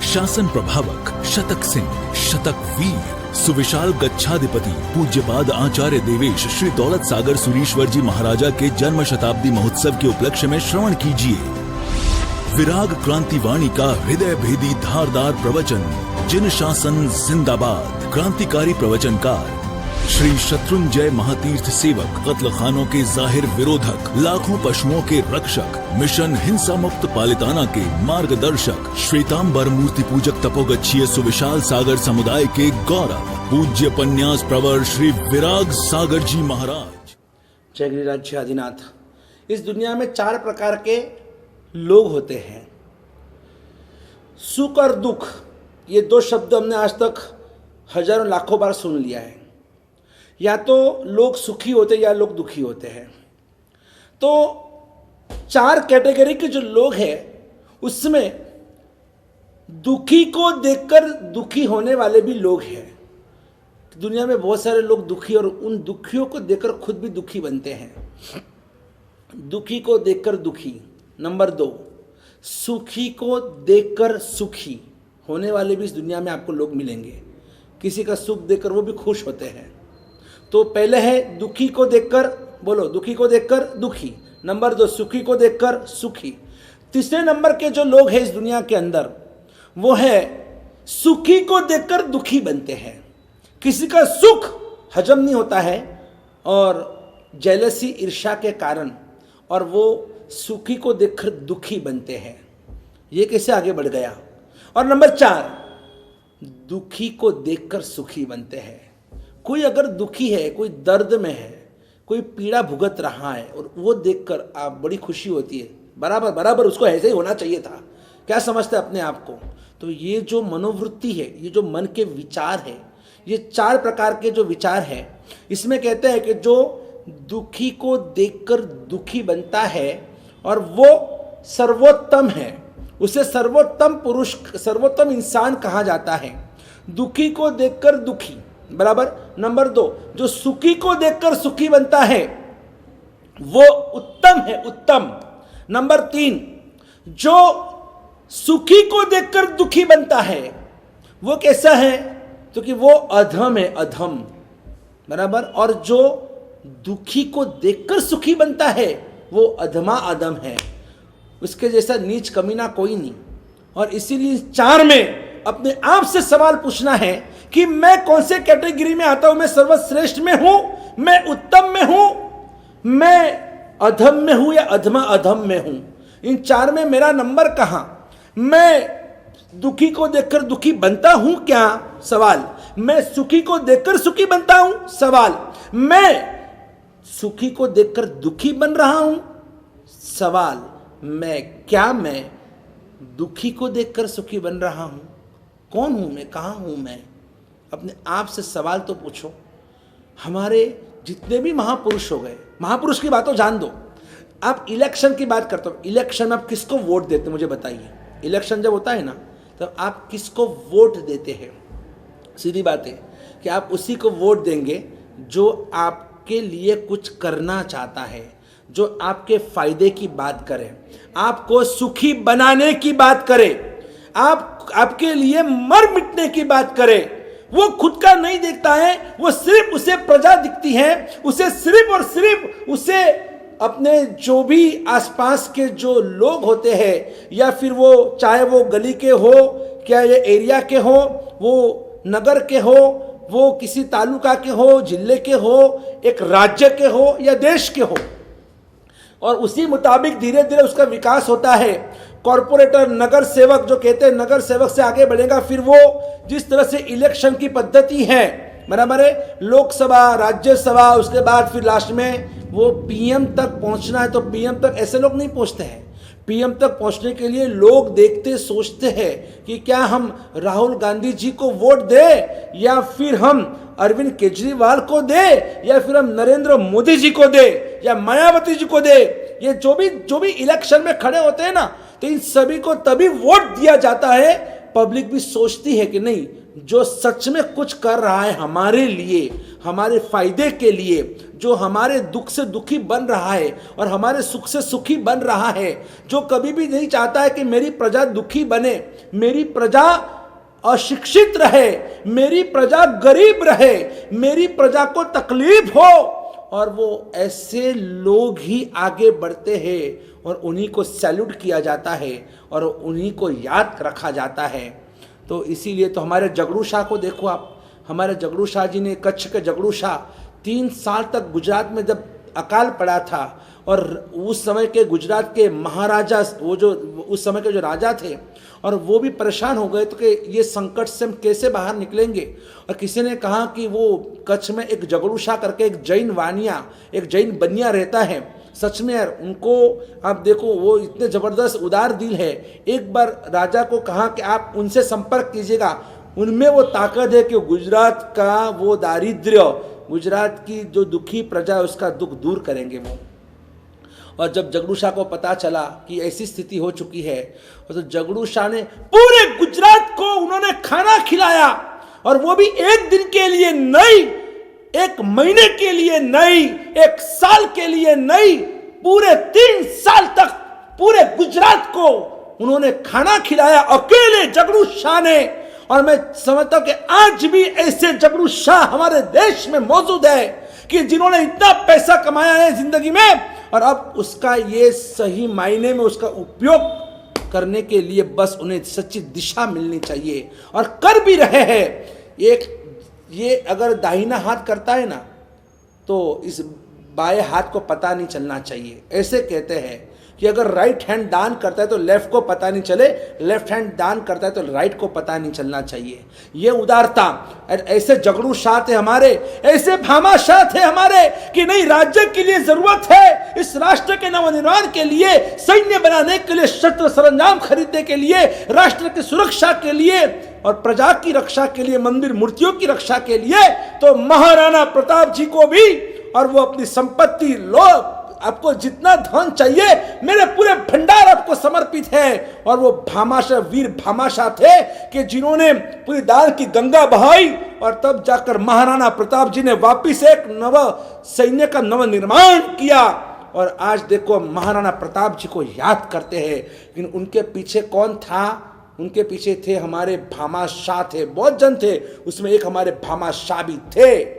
शासन प्रभावक शतक सिंह, शतक वीर, सुविशाल गच्छाधिपति पूज्यपाद आचार्य देवेश श्री दौलत सागर सुरीश्वर जी महाराजा के जन्म शताब्दी महोत्सव के उपलक्ष्य में श्रवण कीजिए विराग क्रांति वाणी का हृदय भेदी धारदार प्रवचन। जिन शासन जिंदाबाद। क्रांतिकारी प्रवचनकार श्री शत्रुंजय महातीर्थ सेवक, कत्ल खानों के जाहिर विरोधक, लाखों पशुओं के रक्षक, मिशन हिंसा मुक्त पालिताना के मार्गदर्शक, श्वेतांबर मूर्ति पूजक तपोगच्छीय सुविशाल सागर समुदाय के गौरव, पूज्य पन्यास प्रवर श्री विराग सागर जी महाराज। जय गिरिराज आदिनाथ। इस दुनिया में 4 प्रकार के लोग होते हैं, सुख और दुख। ये 2 शब्द हमने आज तक हजारों लाखों बार सुन लिया है। या तो लोग सुखी होते हैं या लोग दुखी होते हैं। तो 4 कैटेगरी के जो लोग हैं उसमें दुखी को देखकर दुखी होने वाले भी लोग हैं। दुनिया में बहुत सारे लोग दुखी और उन दुखियों को देखकर खुद भी दुखी बनते हैं। दुखी को देखकर दुखी। नंबर 2, सुखी को देखकर सुखी होने वाले भी इस दुनिया में आपको लोग मिलेंगे। किसी का सुख देखकर वो भी खुश होते हैं। तो पहले है दुखी को देखकर, बोलो दुखी को देखकर दुखी। नंबर 2, सुखी को देखकर सुखी। तीसरे नंबर के जो लोग हैं इस दुनिया के अंदर वो है सुखी को देखकर दुखी बनते हैं। किसी का सुख हजम नहीं होता है और जेलसी, ईर्ष्या के कारण, और वो सुखी को देखकर दुखी बनते हैं। ये कैसे आगे बढ़ गया। और नंबर 4, दुखी को देखकर सुखी बनते हैं। कोई अगर दुखी है, कोई दर्द में है, कोई पीड़ा भुगत रहा है और वो देखकर आप बड़ी खुशी होती है, बराबर बराबर उसको ऐसे ही होना चाहिए था, क्या समझते हैं अपने आप को। तो ये जो मनोवृत्ति है, ये जो मन के विचार है, ये 4 प्रकार के जो विचार है, इसमें कहते हैं कि जो दुखी को देखकर दुखी बनता है और वो सर्वोत्तम है, उसे सर्वोत्तम पुरुष, सर्वोत्तम इंसान कहा जाता है। दुखी को देखकर दुखी, बराबर। नंबर 2, जो सुखी को देखकर सुखी बनता है वो उत्तम है, उत्तम। नंबर 3, जो सुखी को देखकर दुखी बनता है वो कैसा है, तो कि वो अधम है, अधम, बराबर। और जो दुखी को देखकर सुखी बनता है वो अधमा अधम है, उसके जैसा नीच कमीना कोई नहीं। और इसीलिए 4 में अपने आप से सवाल पूछना है कि मैं कौन से कैटेगरी में आता हूं। मैं सर्वश्रेष्ठ में हूं, मैं उत्तम में हूं, मैं अधम में हूं या अधमा अधम में हूं। इन 4 में मेरा नंबर कहां। मैं दुखी को देखकर दुखी बनता हूं क्या, सवाल। मैं सुखी को देखकर सुखी बनता हूं, सवाल। मैं सुखी को देखकर दुखी बन रहा हूं, सवाल। मैं दुखी को देखकर सुखी बन रहा हूं। कौन हूं मैं, कहां हूं मैं। अपने आप से सवाल तो पूछो। हमारे जितने भी महापुरुष हो गए, महापुरुष की बात तो जान दो, आप इलेक्शन की बात करते हो। इलेक्शन में आप किसको वोट देते, मुझे बताइए। इलेक्शन जब होता है ना, तब आप किसको वोट देते हैं। सीधी बात है कि आप उसी को वोट देंगे जो आपके लिए कुछ करना चाहता है, जो आपके फायदे की बात करे, आपको सुखी बनाने की बात करे, आपके लिए मर मिटने की बात करे। वो खुद का नहीं देखता है, वो सिर्फ उसे प्रजा दिखती है, उसे सिर्फ और सिर्फ उसे अपने जो भी आसपास के जो लोग होते हैं, या फिर वो चाहे वो गली के हो, क्या ये एरिया के हो, वो नगर के हो, वो किसी तालुका के हो, जिले के हो, एक राज्य के हो या देश के हो, और उसी मुताबिक धीरे धीरे उसका विकास होता है। कॉरपोरेटर, नगर सेवक, जो कहते हैं नगर सेवक से आगे बढ़ेगा, फिर वो जिस तरह से इलेक्शन की पद्धति है, बराबर है, लोकसभा, राज्यसभा, उसके बाद फिर लास्ट में वो पीएम तक पहुंचना है। तो पीएम तक ऐसे लोग नहीं पहुंचते हैं। पीएम तक पहुंचने के लिए लोग देखते सोचते हैं कि क्या हम राहुल गांधी जी को वोट दें, या फिर हम अरविंद केजरीवाल को दे, या फिर हम नरेंद्र मोदी जी को दे, या मायावती जी को दे। ये जो भी इलेक्शन में खड़े होते हैं ना, तो इन सभी को तभी वोट दिया जाता है। पब्लिक भी सोचती है कि नहीं, जो सच में कुछ कर रहा है हमारे लिए, हमारे फायदे के लिए, जो हमारे दुख से दुखी बन रहा है और हमारे सुख से सुखी बन रहा है, जो कभी भी नहीं चाहता है कि मेरी प्रजा दुखी बने, मेरी प्रजा अशिक्षित रहे, मेरी प्रजा गरीब रहे, मेरी प्रजा को तकलीफ हो, और वो ऐसे लोग ही आगे बढ़ते हैं और उन्हीं को सैल्यूट किया जाता है और उन्हीं को याद रखा जाता है। तो इसीलिए तो हमारे जगड़ू शाह को देखो आप, हमारे जगड़ू शाह जी ने, कच्छ के जगड़ू शाह 3 साल तक गुजरात में जब अकाल पड़ा था, और उस समय के गुजरात के महाराजा, वो जो उस समय के जो राजा थे, और वो भी परेशान हो गए तो कि ये संकट से हम कैसे बाहर निकलेंगे। और किसी ने कहा कि वो कच्छ में एक जगड़ू शाह करके एक जैन वानिया, एक जैन बनिया रहता है। सच में यार, उनको आप देखो, वो इतने ज़बरदस्त उदार दिल है। एक बार राजा को कहा कि आप उनसे संपर्क कीजिएगा, उनमें वो ताकत है कि गुजरात का वो दारिद्र्य, गुजरात की जो दुखी प्रजा है उसका दुख दूर करेंगे वो। और जब जगड़ू शाह को पता चला कि ऐसी स्थिति हो चुकी है, तो जगड़ू शाह ने पूरे गुजरात को उन्होंने खाना खिलाया, और वो भी 1 दिन के लिए नहीं, 1 महीने के लिए नहीं, 1 साल के लिए नहीं, पूरे 3 साल तक पूरे गुजरात को उन्होंने खाना खिलाया अकेले जगड़ू शाह ने। और मैं समझता हूं कि आज भी ऐसे जगड़ू शाह हमारे देश में मौजूद है कि जिन्होंने इतना पैसा कमाया है जिंदगी में, और अब उसका ये सही मायने में उसका उपयोग करने के लिए बस उन्हें सच्ची दिशा मिलनी चाहिए, और कर भी रहे हैं। ये अगर दाहिना हाथ करता है ना, तो इस बाएं हाथ को पता नहीं चलना चाहिए। ऐसे कहते हैं कि अगर राइट हैंड दान करता है तो लेफ्ट को पता नहीं चले, लेफ्ट हैंड दान करता है तो राइट को पता नहीं चलना चाहिए। ये उदारता, ऐसे जगड़ू शाह थे हमारे, ऐसे भामा शाह थे हमारे कि नहीं, राज्य के लिए जरूरत है, इस राष्ट्र के नवनिर्माण के लिए, सैन्य बनाने के लिए, शस्त्र सरंजाम खरीदने के लिए, राष्ट्र की सुरक्षा के लिए और प्रजा की रक्षा के लिए, मंदिर मूर्तियों की रक्षा के लिए, तो महाराणा प्रताप जी को भी, और वो अपनी संपत्ति लो, आपको जितना धन चाहिए मेरे पूरे भंडार आपको समर्पित है। और वो भामाशाह, वीर भामाशाह थे कि जिन्होंने पूरी दाल की गंगा बहाई, और तब जाकर महाराणा प्रताप जी ने वापिस एक नव सैन्य का नव निर्माण किया। और आज देखो महाराणा प्रताप जी को याद करते हैं, लेकिन उनके पीछे कौन था? उनके पीछे थे हमारे भामाशाह थे, बहुत जन थे, उसमें एक हमारे भामाशाह भी थे।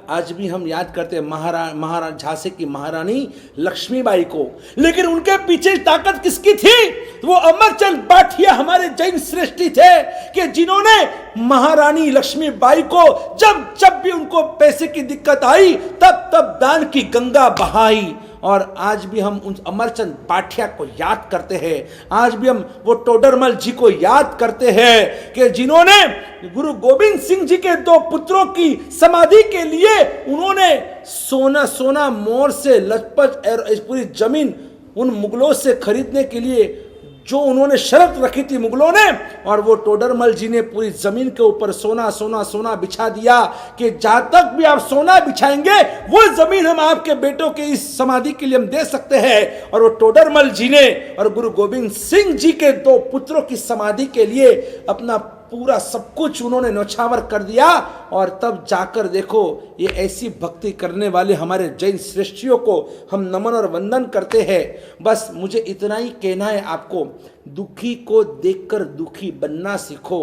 आज भी हम याद करते हैं महाराणा झांसी की महारानी लक्ष्मीबाई को, लेकिन उनके पीछे ताकत किसकी थी? वो अमरचंद बाठिया हमारे जैन श्रेष्ठी थे कि जिन्होंने महारानी लक्ष्मीबाई को जब भी उनको पैसे की दिक्कत आई तब दान की गंगा बहाई। और आज भी हम उन अमरचंद बाठिया को याद करते हैं, आज भी हम वो टोडरमल जी को याद करते हैं कि जिन्होंने गुरु गोविंद सिंह जी के 2 पुत्रों की समाधि के लिए उन्होंने सोना मोर से लचपच पूरी जमीन उन मुगलों से खरीदने के लिए जो उन्होंने शर्त रखी थी मुगलों ने, और वो टोडरमल जी ने पूरी जमीन के ऊपर सोना बिछा दिया कि जहां तक भी आप सोना बिछाएंगे वो जमीन हम आपके बेटों के इस समाधि के लिए हम दे सकते हैं। और वो टोडरमल जी ने और गुरु गोविंद सिंह जी के 2 पुत्रों की समाधि के लिए अपना पूरा सब कुछ उन्होंने न्यौछावर कर दिया। और तब जाकर देखो, ये ऐसी भक्ति करने वाले हमारे जैन श्रेष्ठियों को हम नमन और वंदन करते हैं। बस मुझे इतना ही कहना है आपको, दुखी को देखकर दुखी बनना सीखो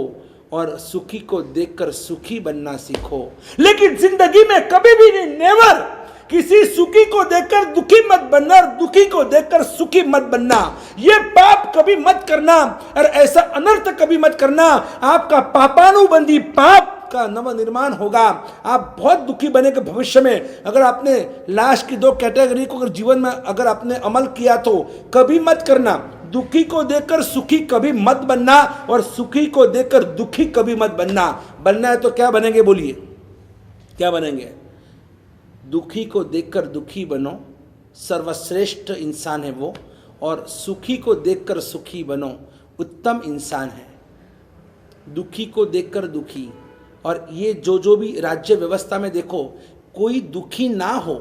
और सुखी को देखकर सुखी बनना सीखो, लेकिन जिंदगी में कभी भी नहीं, नेवर किसी सुखी को देखकर दुखी मत बनना और दुखी को देखकर सुखी मत बनना। ये पाप कभी मत करना और ऐसा अनर्थ कभी मत करना। आपका पापानुबंधी पाप का नव निर्माण होगा। आप बहुत दुखी बनेंगे भविष्य में। अगर आपने लास्ट की 2 कैटेगरी को अगर जीवन में अगर आपने अमल किया तो कभी मत करना। दुखी को देखकर सुखी कभी मत बनना और सुखी को देखकर दुखी कभी मत बनना। बनना है तो क्या बनेंगे? बोलिए, क्या बनेंगे? दुखी को देखकर दुखी बनो, सर्वश्रेष्ठ इंसान है वो, और सुखी को देखकर सुखी बनो, उत्तम इंसान है। दुखी को देखकर दुखी, और ये जो भी राज्य व्यवस्था में देखो, कोई दुखी ना हो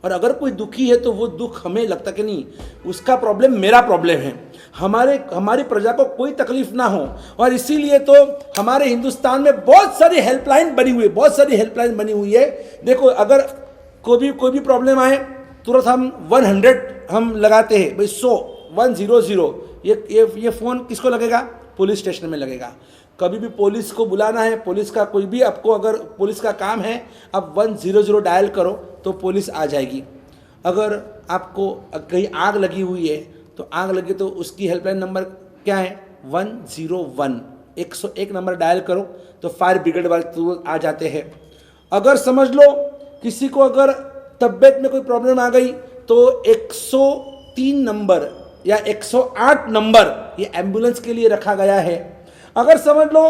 और अगर कोई दुखी है तो वो दुख हमें लगता कि नहीं, उसका प्रॉब्लम मेरा प्रॉब्लम है, हमारी प्रजा को कोई तकलीफ ना हो। और इसीलिए तो हमारे हिंदुस्तान में बहुत सारी हेल्पलाइन बनी हुई है। देखो, अगर कोई भी प्रॉब्लम आए तुरंत हम 100 हम लगाते हैं भाई, 100 100। ये फ़ोन किसको लगेगा? पुलिस स्टेशन में लगेगा। कभी भी पुलिस को बुलाना है, पुलिस का कोई भी आपको अगर पुलिस का काम है, आप 100 डायल करो तो पुलिस आ जाएगी। अगर आपको कहीं आग लगी हुई है तो आग लगी तो उसकी हेल्पलाइन नंबर क्या है? 101 101 नंबर डायल करो तो फायर ब्रिगेड वाले तुरंत आ जाते हैं। अगर समझ लो किसी को अगर तबीयत में कोई प्रॉब्लम आ गई तो 103 नंबर या 108 नंबर ये एम्बुलेंस के लिए रखा गया है। अगर समझ लो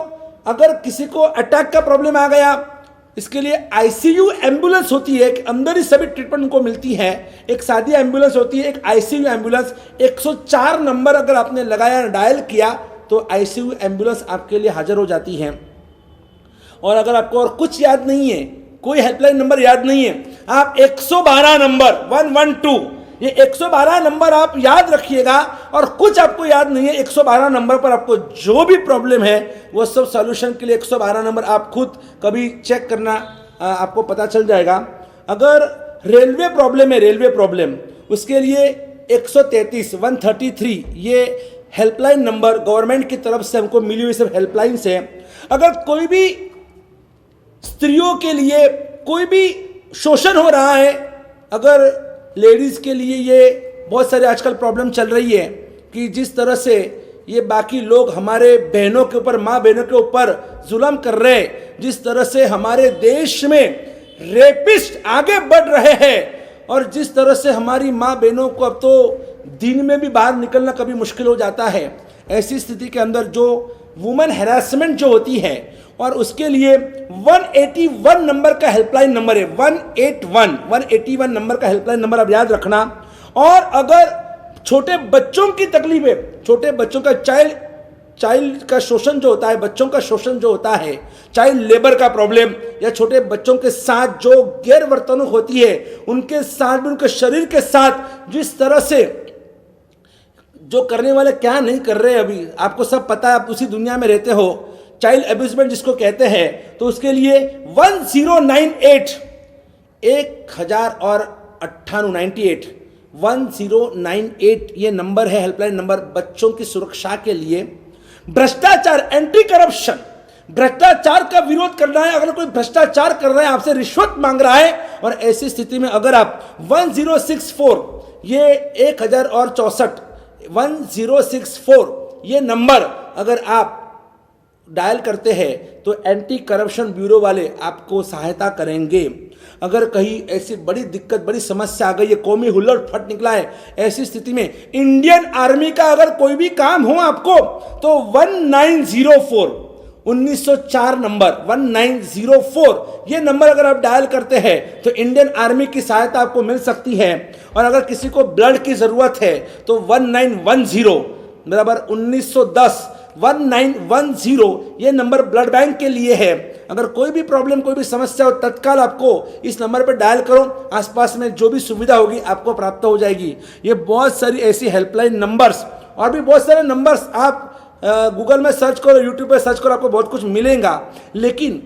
अगर किसी को अटैक का प्रॉब्लम आ गया, इसके लिए आईसीयू एम्बुलेंस होती है कि अंदर ही सभी ट्रीटमेंट उनको मिलती है। एक सादी एम्बुलेंस होती है, एक आईसीयू एम्बुलेंस। 104 नंबर अगर आपने लगाया, डायल किया तो आईसीयू एम्बुलेंस आपके लिए हाजिर हो जाती है। और अगर आपको और कुछ याद नहीं है, कोई हेल्पलाइन नंबर याद नहीं है, आप 112 नंबर 112 ये 112 नंबर आप याद रखिएगा। और कुछ आपको याद नहीं है, 112 नंबर पर आपको जो भी प्रॉब्लम है वो सब सॉल्यूशन के लिए 112 नंबर आप खुद कभी चेक करना, आपको पता चल जाएगा। अगर रेलवे प्रॉब्लम है, रेलवे प्रॉब्लम, उसके लिए 133 ये हेल्पलाइन नंबर गवर्नमेंट की तरफ से हमको मिली हुई सब हेल्पलाइन से। अगर कोई भी स्त्रियों के लिए कोई भी शोषण हो रहा है, अगर लेडीज़ के लिए ये बहुत सारे आजकल प्रॉब्लम चल रही है कि जिस तरह से ये बाकी लोग हमारे बहनों के ऊपर, माँ बहनों के ऊपर जुल्म कर रहे हैं, जिस तरह से हमारे देश में रेपिस्ट आगे बढ़ रहे हैं, और जिस तरह से हमारी माँ बहनों को अब तो दिन में भी बाहर निकलना कभी मुश्किल हो जाता है, ऐसी स्थिति के अंदर जो वुमेन हैरेसमेंट जो होती है, और उसके लिए 181 नंबर का हेल्पलाइन नंबर है। 181 नंबर का हेल्पलाइन नंबर आप याद रखना। और अगर छोटे बच्चों की तकलीफ है, छोटे बच्चों का चाइल्ड का शोषण जो होता है, बच्चों का शोषण जो होता है, चाइल्ड लेबर का प्रॉब्लम, या छोटे बच्चों के साथ जो गैर वर्तणूक होती है, उनके साथ भी, उनके शरीर के साथ जिस तरह से जो करने वाले क्या नहीं कर रहे, अभी आपको सब पता है, आप उसी दुनिया में रहते हो। चाइल्ड अब्यूजमेंट जिसको कहते हैं, तो उसके लिए 1098 1098 ये नंबर है, हेल्पलाइन नंबर बच्चों की सुरक्षा के लिए। भ्रष्टाचार, एंटी करप्शन, भ्रष्टाचार का विरोध करना है। अगर कोई भ्रष्टाचार कर रहा है, आपसे रिश्वत मांग रहा है, और ऐसी स्थिति में अगर आप 1064 ये 1064 1064 ये नंबर अगर आप डायल करते हैं तो एंटी करप्शन ब्यूरो वाले आपको सहायता करेंगे। अगर कहीं ऐसी बड़ी दिक्कत, बड़ी समस्या आ गई है, कौमी हुल्लड़ फट निकला है, ऐसी स्थिति में इंडियन आर्मी का अगर कोई भी काम हो आपको, तो 1904 नंबर 1904 ये नंबर अगर आप डायल करते हैं तो इंडियन आर्मी की सहायता आपको मिल सकती है। और अगर किसी को ब्लड की ज़रूरत है तो 1910 बराबर 1910 1910 ये नंबर ब्लड बैंक के लिए है। अगर कोई भी प्रॉब्लम, कोई भी समस्या हो, तत्काल आपको इस नंबर पर डायल करो, आसपास में जो भी सुविधा होगी आपको प्राप्त हो जाएगी। ये बहुत सारी ऐसी हेल्पलाइन नंबर्स, और भी बहुत सारे नंबर्स आप गूगल में सर्च करो, यूट्यूब पे सर्च करो, आपको बहुत कुछ मिलेगा। लेकिन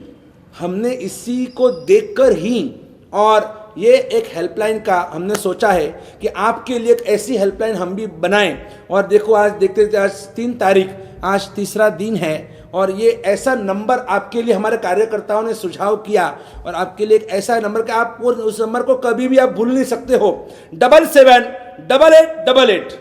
हमने इसी को देखकर ही, और ये एक हेल्पलाइन का हमने सोचा है कि आपके लिए एक ऐसी हेल्पलाइन हम भी बनाएं। और देखो, आज देखते आज 3 तारीख, आज तीसरा दिन है, और ये ऐसा नंबर आपके लिए हमारे कार्यकर्ताओं ने सुझाव किया, और आपके लिए एक ऐसा नंबर कि आप उस नंबर को कभी भी आप भूल नहीं सकते हो। 778888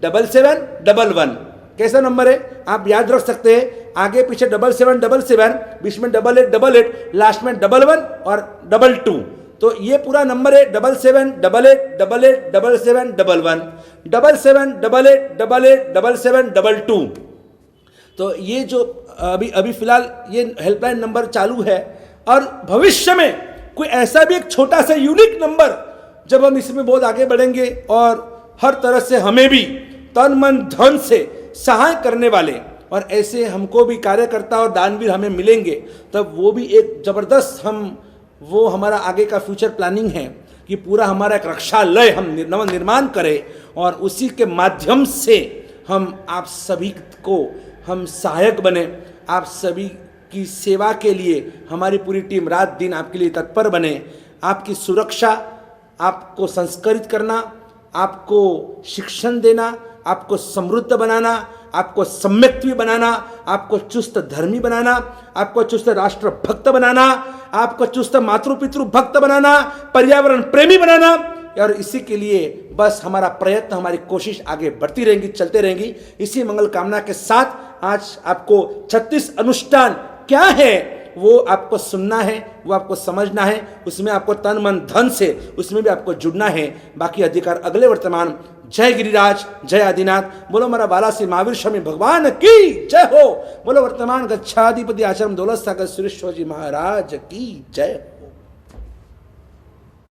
7711 कैसा नंबर है, आप याद रख सकते हैं। आगे पीछे 7777, बीच में 8888, लास्ट में 11 और 22। तो ये पूरा नंबर है 7788887711 7788887722। तो ये जो अभी फिलहाल ये हेल्पलाइन नंबर चालू है, और भविष्य में कोई ऐसा भी एक छोटा सा यूनिक नंबर, जब हम इसमें बहुत आगे बढ़ेंगे और हर तरह से हमें भी तन मन धन से सहाय करने वाले और ऐसे हमको भी कार्यकर्ता और दानवीर हमें मिलेंगे, तब वो भी एक ज़बरदस्त वो हमारा आगे का फ्यूचर प्लानिंग है। कि पूरा हमारा एक रक्षालय हम नवनिर्माण करें और उसी के माध्यम से हम आप सभी को हम सहायक बने, आप सभी की सेवा के लिए हमारी पूरी टीम रात दिन आपके लिए तत्पर बने। आपकी सुरक्षा, आपको संस्कारित करना, आपको शिक्षण देना, आपको समृद्ध बनाना, आपको सम्यक्त्वी बनाना, आपको चुस्त धर्मी बनाना, आपको चुस्त राष्ट्र भक्त बनाना, आपको चुस्त मातृपितृ भक्त बनाना, पर्यावरण प्रेमी बनाना। और इसी के लिए बस हमारा प्रयत्न, हमारी कोशिश आगे बढ़ती रहेंगी, चलते रहेंगी। इसी मंगल कामना के साथ आज आपको 36 अनुष्ठान क्या है वो आपको सुनना है, वो आपको समझना है, उसमें आपको तन मन धन से उसमें भी आपको जुड़ना है। बाकी अधिकार अगले वर्तमान। जय गिरिराज, जय आदिनाथ। बोलो हमारा बालासी महावीर स्वामी भगवान की जय हो। बोलो वर्तमान गच्छाधिपति आश्रम दौलत सागर सुरेश्वर जी महाराज की जय।